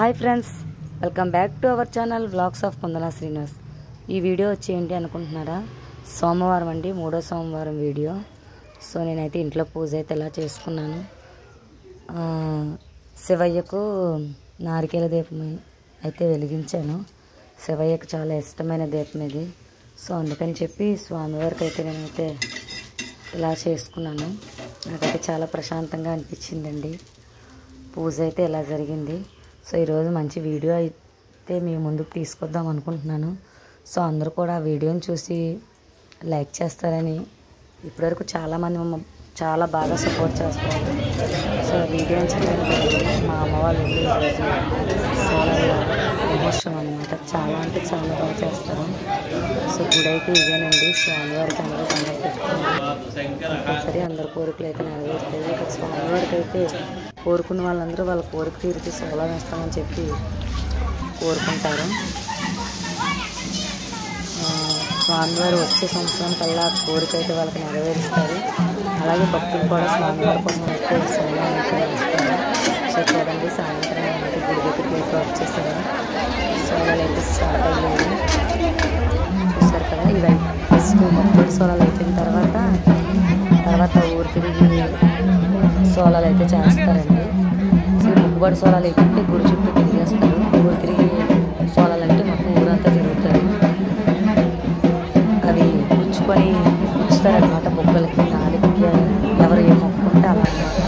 Hi friends, welcome back to our channel vlogs of Kundana Srinivas. ఈ video వచ్చి ఏంటి అనుకుంటున్నారా? సోమవారం అండి, 3వ సోమవారం వీడియో. సో నేనైతే ఇంట్లో పూజ అయితే ఎలా చేసుకున్నాను. శివయ్యకు నారికేల దీపం అయితే వెలిగించాను. శివయ్యకు చాలా ఇష్టమైన దీపం ఇది. సో అందుకని చెప్పి స్వామివారికి అయితే నేనైతే ఇలా చేసుకున్నాను. నాకైతే చాలా ప్రశాంతంగా అనిపించిందండి. పూజ అయితే ఎలా జరిగింది. సో ఈరోజు మంచి వీడియో అయితే మీ ముందుకు తీసుకొద్దాం అనుకుంటున్నాను. సో అందరూ కూడా ఆ వీడియోని చూసి లైక్ చేస్తారని, ఇప్పటివరకు చాలామంది చాలా బాగా సపోర్ట్ చేస్తారు. సో వీడియోని చూడండి. మా అమ్మ వాళ్ళు ఈరోజు సోలార్ మహోత్సవం అనమాట. చాలా అంటే చాలా బాగా చేస్తారు. సో గుడి అయితే ఇదేనండి. స్వామివారికి అందరూ దండం పెట్టుకున్నారు. సరే అందరు కోరికలు అయితే నెరవేరుతాయి. ఇక్కడ స్వామివారికి అయితే కోరుకున్న వాళ్ళందరూ వాళ్ళ కోరిక తీరితే సోలార్ వేస్తామని చెప్పి కోరుకుంటారు. స్వామివారు వచ్చే సంవత్సరం కల్లా కోరిక అయితే వాళ్ళకి నెరవేరుస్తారు. అలాగే భక్తులు కూడా స్వామివారి కోసం అయితే సోలార్ అయితే వేస్తారు. సో చూడండి, సాయంత్రం అయితే గుడి దగ్గరికి అయితే వచ్చేస్తారు. సోలార్ అయితే స్టార్ట్ అయ్యాయి. చూస్తారు కదా, ఇవి ఫస్ట్ మొక్కటి సోలార్ అయిపోయిన తర్వాత ఊరు తిరిగి సోలాలు అయితే చేస్తారండి. సో ముగ్గుబడి సోలాలు ఏంటంటే గుడి చుట్టూ తిరిగేస్తారు. ఊరు తిరిగి సోలాలు అంటే మొత్తం ఊరంతా తిరుగుతారు. అవి గుచ్చుతారనమాట బొగ్గలకి, నాలుగుకి, ఎవరు ఏ మొక్కుంటే అలా అనమాట.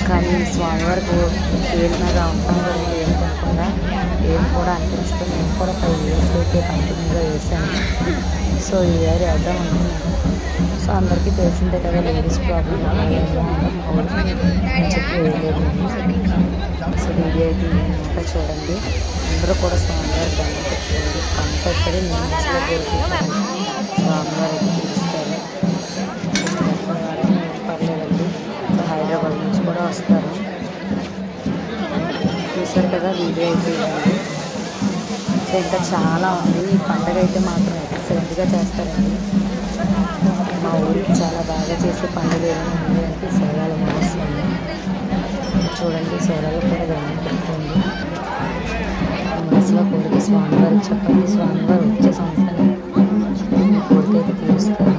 కానీ స్వామివారికి ఏలినగా ఉంటాం కదా, ఏం తినకుండా ఏం కూడా అనిపించుకొని నేను కూడా 5 years అయితే కంటిన్యూగా వేసాను. సో ఈ ఇయర్ వేద్దాం అనుకున్నాను. సో అందరికీ తెలిసిందే కదా, లేడీస్ ప్రాబ్లం అని చెప్పి వేయలేదు. సో వీడియో అయితే ఇంకా చూడండి. అందరూ కూడా స్వామివారి దండం పెట్టుకోండి. కంపల్సరీ నేను మనసులో కోరుకుంటాను. స్వామివారు అయితే తీరుస్తారు. పర్లేదండి. సో హైదరాబాద్ నుంచి కూడా వస్తారు. చూసారు కదా, వీడియో అయితే ఇవ్వండి. సో ఇంకా చాలా ఉంది. ఈ పండుగ అయితే మాత్రం ఎక్సలెంట్గా చేస్తారండి. మా ఊరికి చాలా బాగా చేసే పండుగ ఏమైనా ఉంది అంటే సోలాల మహోత్సవం. చూడండి, సోలాలు కూడా దండం పెట్టుకోండి. మనసులో కోరిక స్వామివారికి చెప్పండి. స్వామివారు వచ్చే సంవత్సరం కోరిక అయితే తీరుస్తారు.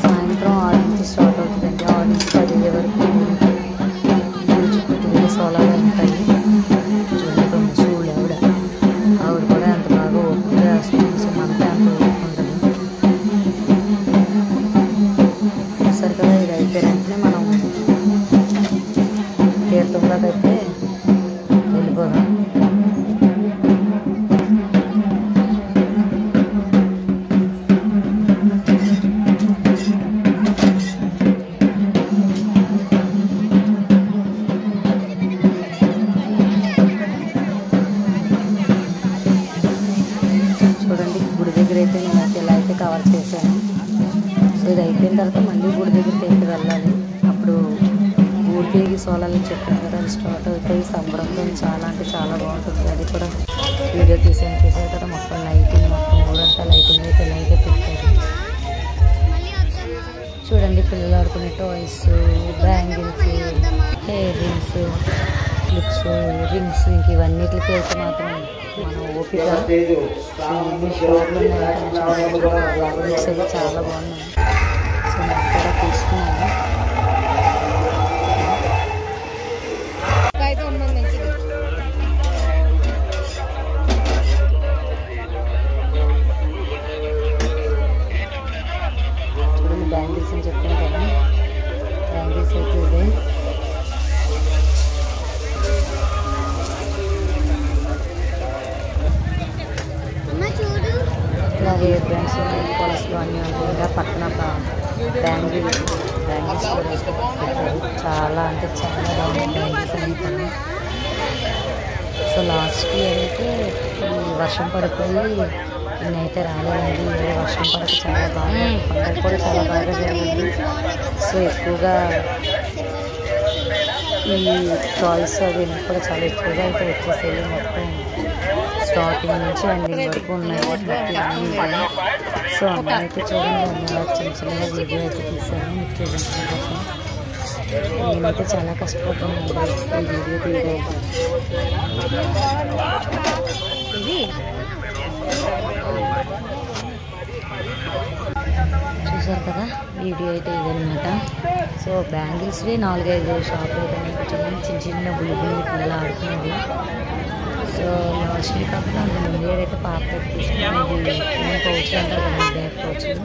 సాయంత్రం 6 నుంచి స్టార్ట్ అవుతుందండి. 6 నుంచి 10 వరకు ఊరి చుట్టూ తిరిగే సోలాలు ఉంటాయి. చూడండి, ముసూళ్ళు ఆవిడ కూడా ఎంత బాగా ఓపికగా వేస్తుంది. సో మనకే అంత ఓపిక ఉంటుంది. చూసారు కదా, ఇది అయితే వెంటనే మనం తీర్థంలోకి అయితే వెళ్ళిపోదాం. చూడండి, గుడి దగ్గర అయితే నేనైతే ఎలా అయితే కవర్ చేశాను. సో ఇది అయిపోయిన తర్వాత మళ్ళీ గుడి దగ్గరికి అయితే వెళ్ళాలి. అప్పుడు ఊరి తిరిగి సోలాలు చెప్పాను కదా, అది స్టార్ట్ అవుతాయి. సంబరంతో చాలా అంటే చాలా బాగుంటుంది. అది కూడా వీడియో తీసాను. చూసారు కదా, మొత్తం లైటింగ్, మొత్తం ఊరంతా లైటింగ్ అయితే ఎలా అయితే పెట్టారు. చూడండి, పిల్లలు ఆడుకునే toys, bangles, hair rings, clips, rings, ఇంక ఇవన్నిటికి అయితే మాత్రం మన ఓపిక. రింగ్స్ అయితే చాలా బాగున్నాయి. సో నాకు కూడా తీసుకున్నాను. చూడండి, బ్యాంగిల్స్ అని చెప్పాను కదా, బ్యాంగిల్స్ అయితే ఇదే. ఇలా హెయిర్ బ్యాండ్స్, కొలస్లు అన్నీ ఉంటాయి. పక్కన బ్యాంగిల్స్ కూడా పెట్టారు. చాలా అంటే చాలా బాగుంది బ్యాంగిల్స్ అన్నీ. సో లాస్ట్ ఇయర్ అయితే ఈ వర్షం పడిపోయి నేనైతే రాలేదండి. ఈ వర్షం పడక చాలా బాగా, పండుగ కూడా చాలా బాగా జరిగింది. సో ఎక్కువగా ఈ టాయ్స్ అవి కూడా చాలా ఎక్కువగా అయితే వచ్చేసాయి. మొత్తం స్టార్టింగ్ నుంచి ఎండింగ్ వరకు ఉన్నాయి. సో అన్నీ అయితే చూడండి, అన్నీ చిన్న చిన్నగా వీడియో అయితే తీసాను మీకు చూపించడం కోసం. నేనైతే చాలా కష్టపడుతున్నాను ఈ వీడియో తీయడానికి. చూసారు కదా వీడియో అయితే ఇదనమాట. సో బ్యాంగిల్స్వి 4-5 షాపులు చిన్న చిన్న బుల్బుల్ పిల్లలు ఆడుకునేది. సో మోస్ట్లీ కాకుండా అందులో ముందేదైతే పాప తీసుకునేది పౌచ్లు అంటారు కదా, బ్యాక్ పౌచ్లు.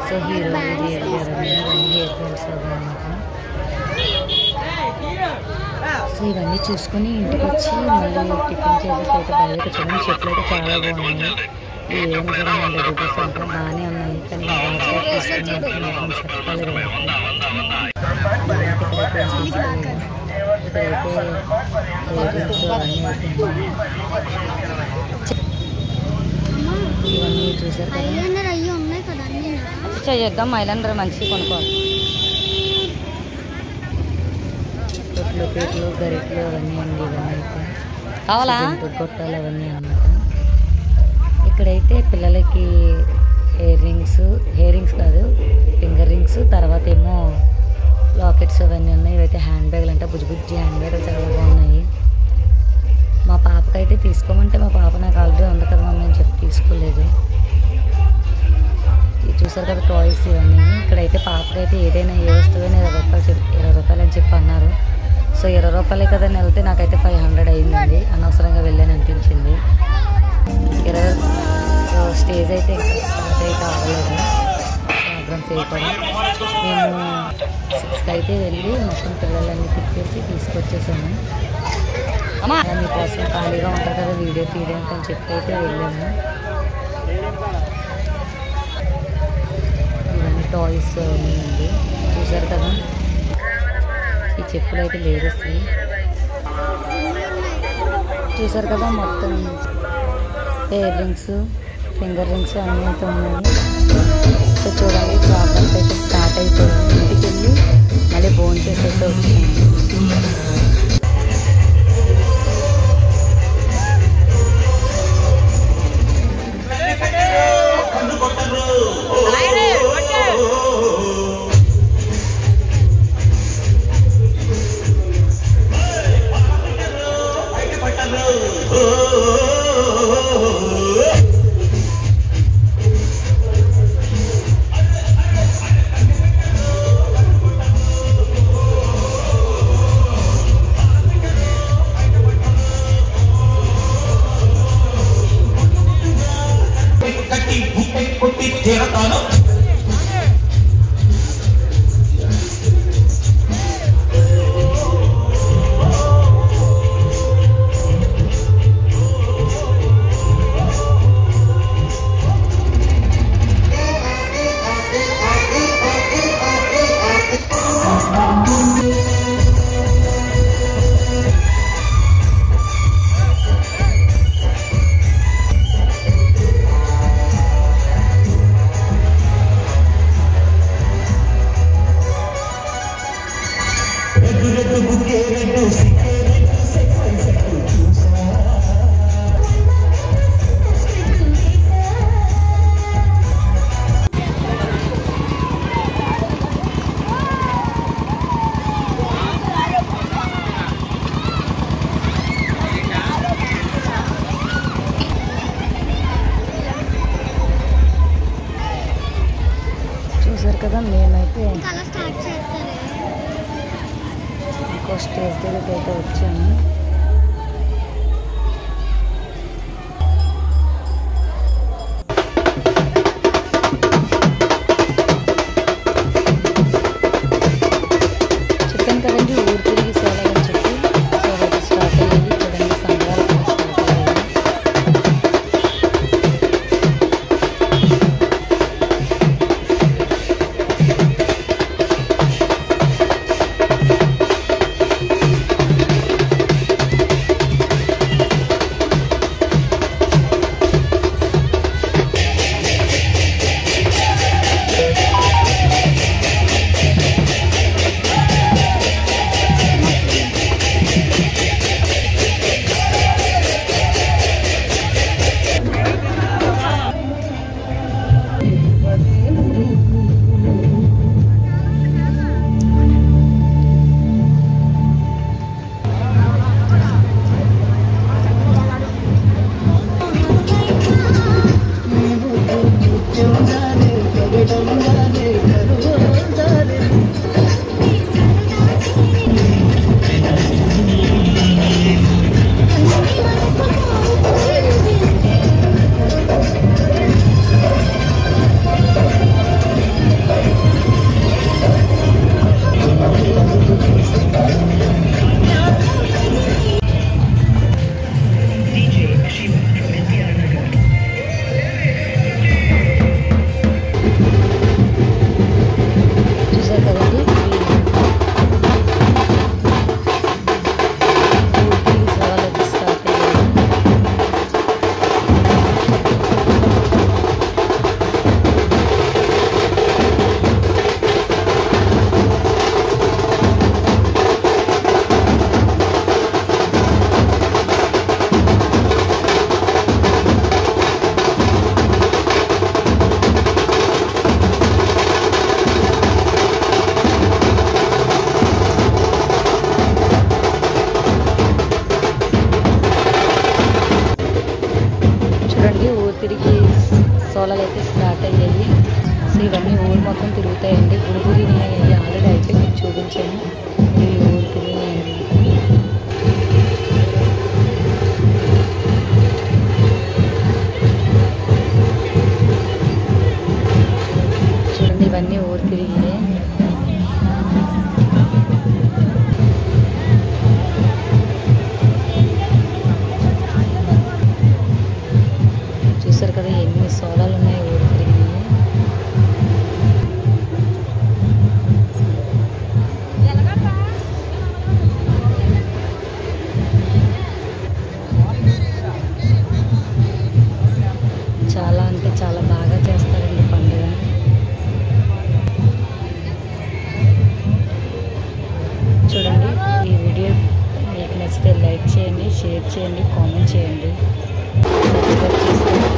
సో హీరో ఇది ఇవన్నీ హెయిర్ బ్యాండ్స్ అనమాట. సో ఇవన్నీ చూసుకొని ఇంటికి వచ్చి మళ్ళీ టిఫిన్ చేసేసి అయితే బయటకు చూడండి. చెట్లు అయితే చాలా బాగున్నాయి. ఏదైనా సరే 100 రూపీస్ అంటే బాగానే ఉన్నాయి. కానీ బాగా తీసుకుని చెప్పాలి కదా. ఇక్కడైతే రేటింగ్స్ అవన్నీ అయితే ఇవన్నీ చూసారు కదా. చేద్దాం ఐలాండర్ మంచిగా కొనుక్కోవాలి. తొట్లు పీట్లు గరిట్లు అవన్నీ అండి. ఇవన్నీ అయితే కావాలా గొట్టాలు అవన్నీ అన్నమాట. ఇక్కడైతే పిల్లలకి హెయిర్ రింగ్స్ కాదు ఫింగర్ రింగ్స్, తర్వాత ఏమో లాకెట్స్ అవన్నీ ఉన్నాయి. ఇవైతే హ్యాండ్ బ్యాగులు అంటే బుజ్జి హ్యాండ్ బ్యాగులు చాలా బాగున్నాయి. మా పాపకైతే తీసుకోమంటే మా పాప నాకు ఆల్రెడీ ఉంది కదా మమ్మీ అని చెప్పి తీసుకోలేదు. ఇది చూసారు కదా టాయ్స్ ఇవన్నీ. ఇక్కడైతే పాపకైతే ఏదైనా ఏ వస్తువైనా 20 రూపాయలు అని చెప్పి అన్నారు. సో 20 రూపాయలే కదా అని వెళ్తే నాకైతే 500 అయిందండి. అనవసరంగా వెళ్ళాను అనిపించింది. సో స్టేజ్ అయితే ఇంకా స్టార్ట్ అయితే అవ్వలేదు. ప్రోగ్రామ్స్ అయిపోయి మేము 6కి అయితే వెళ్ళి మొత్తం పిల్లలన్నీ తిప్పేసి తీసుకొచ్చేసాము. మీకోసం ఖాళీగా ఉంటారు కదా వీడియో తీయడానికి అని చెప్పి అయితే వెళ్ళాము. ఇవన్నీ టాయ్స్ అన్నీ అండి. చూసారు కదా ఈ చెప్పులు అయితే లేడీస్ చూసారు కదా. మొత్తం హెయిర్ రింగ్స్ ఫింగర్ రింగ్స్ అన్నీ అయితే ఉన్నాయి. సో చూడండి ప్రోగ్రామ్స్ అయితే స్టార్ట్ అయిపోయింది. ఇంటికి వెళ్ళి మళ్ళీ భోజనం చేసి అయితే వచ్చాము. కదా మేమైతే ఇంకో స్టేజ్ దగ్గరికి అయితే వచ్చాము. చెప్పాను కదండి ఊరు తిరిగి సేలని చెప్పి సో స్టార్ట్ అయ్యేది. చూడండి సంబరాలు స్టార్ట్ అయ్యాయి. అంటే చాలా బాగా చేస్తారండి పండుగ. చూడండి, ఈ వీడియో మీకు నచ్చితే లైక్ చేయండి, షేర్ చేయండి, కామెంట్ చేయండి, సబ్స్క్రైబ్ చేసుకోండి.